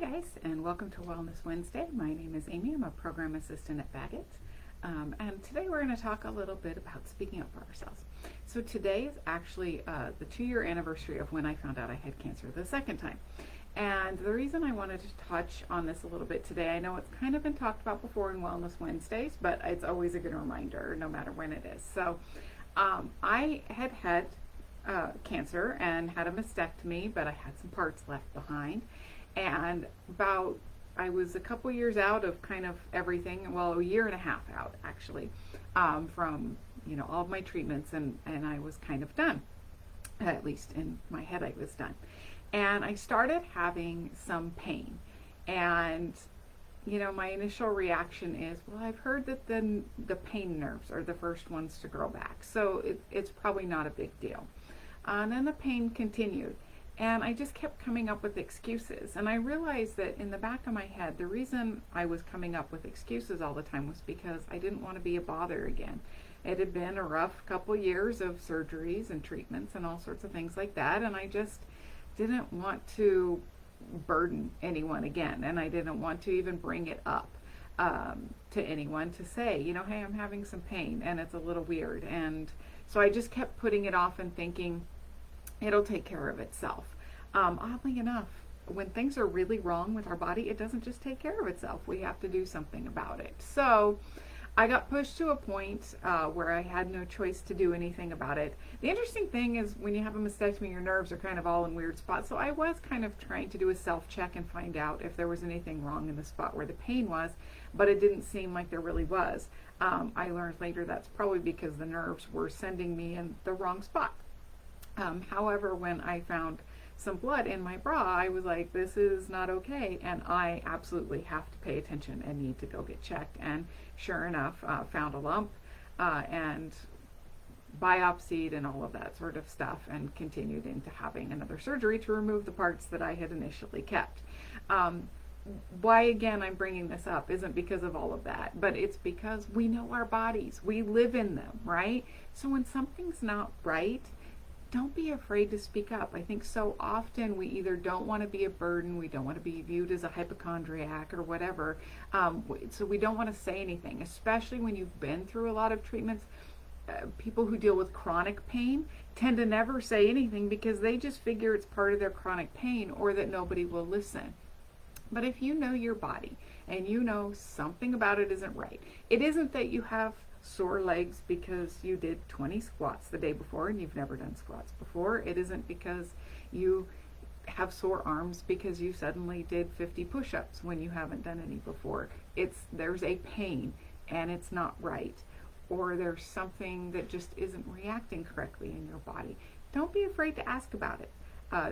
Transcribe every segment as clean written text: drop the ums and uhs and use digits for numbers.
guys, and welcome to Wellness Wednesday. My name is Amy. I'm a program assistant at Bagot. And today we're going to talk a little bit about speaking up for ourselves. So today is actually the 2-year anniversary of when I found out I had cancer the second time. And the reason I wanted to touch on this a little bit today, I know it's kind of been talked about before in Wellness Wednesdays, but it's always a good reminder no matter when it is. So I had cancer and had a mastectomy, but I had some parts left behind. And I was a couple years out of kind of everything, well, a year and a half out actually, from all of my treatments, and I was kind of done. At least in my head I was done. And I started having some pain, and my initial reaction is, well, I've heard that the pain nerves are the first ones to grow back, so it's probably not a big deal. And then the pain continued, and I just kept coming up with excuses. And I realized that in the back of my head, the reason I was coming up with excuses all the time was because I didn't want to be a bother again. It had been a rough couple years of surgeries and treatments and all sorts of things like that, and I just didn't want to burden anyone again, and I didn't want to even bring it up to anyone to say, hey, I'm having some pain and it's a little weird. And so I just kept putting it off and thinking it'll take care of itself. Oddly enough, when things are really wrong with our body, it doesn't just take care of itself. We have to do something about it. So I got pushed to a point where I had no choice to do anything about it. The interesting thing is, when you have a mastectomy, your nerves are kind of all in weird spots. So I was kind of trying to do a self-check and find out if there was anything wrong in the spot where the pain was, but it didn't seem like there really was. I learned later that's probably because the nerves were sending me in the wrong spot. However, when I found some blood in my bra, I was like, this is not okay, and I absolutely have to pay attention and need to go get checked. And sure enough, found a lump and biopsied and all of that sort of stuff, and continued into having another surgery to remove the parts that I had initially kept. Why again I'm bringing this up isn't because of all of that, but it's because we know our bodies, we live in them, right? So when something's not right, don't be afraid to speak up. I think so often we either don't want to be a burden, we don't want to be viewed as a hypochondriac or whatever, so we don't want to say anything, especially when you've been through a lot of treatments. People who deal with chronic pain tend to never say anything because they just figure it's part of their chronic pain, or that nobody will listen. But if you know your body and you know something about it isn't right, it isn't that you have sore legs because you did 20 squats the day before and you've never done squats before. It isn't because you have sore arms because you suddenly did 50 push-ups when you haven't done any before. There's a pain and it's not right, or there's something that just isn't reacting correctly in your body. Don't be afraid to ask about it.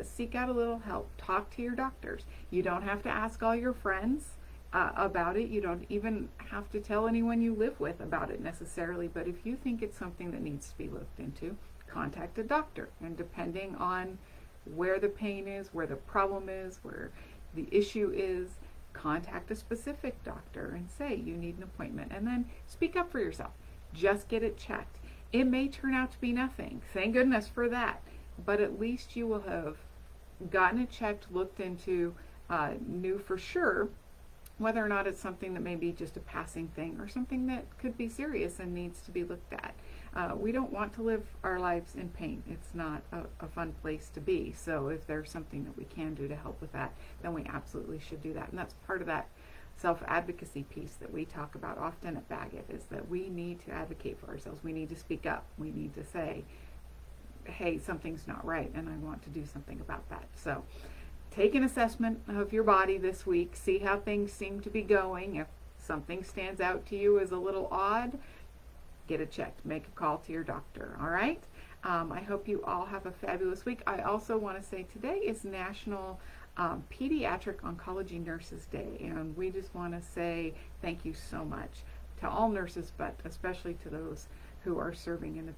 Seek out a little help. Talk to your doctors. You don't have to ask all your friends about it. You don't even have to tell anyone you live with about it necessarily, but if you think it's something that needs to be looked into, contact a doctor. And depending on where the pain is, where the problem is, where the issue is, contact a specific doctor and say you need an appointment, and then speak up for yourself. Just get it checked. It may turn out to be nothing, thank goodness for that, but at least you will have gotten it checked, looked into, knew for sure whether or not it's something that may be just a passing thing or something that could be serious and needs to be looked at. We don't want to live our lives in pain. It's not a fun place to be. So if there's something that we can do to help with that, then we absolutely should do that. And that's part of that self-advocacy piece that we talk about often at Bagot, is that we need to advocate for ourselves. We need to speak up. We need to say, hey, something's not right and I want to do something about that. So take an assessment of your body this week. See how things seem to be going. If something stands out to you as a little odd, get it checked. Make a call to your doctor. All right? I hope you all have a fabulous week. I also want to say today is National Pediatric Oncology Nurses Day, and we just want to say thank you so much to all nurses, but especially to those who are serving in the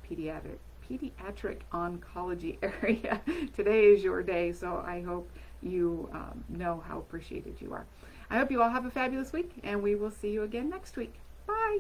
pediatric oncology area. Today is your day, so I hope you know how appreciated you are. I hope you all have a fabulous week, and we will see you again next week. Bye.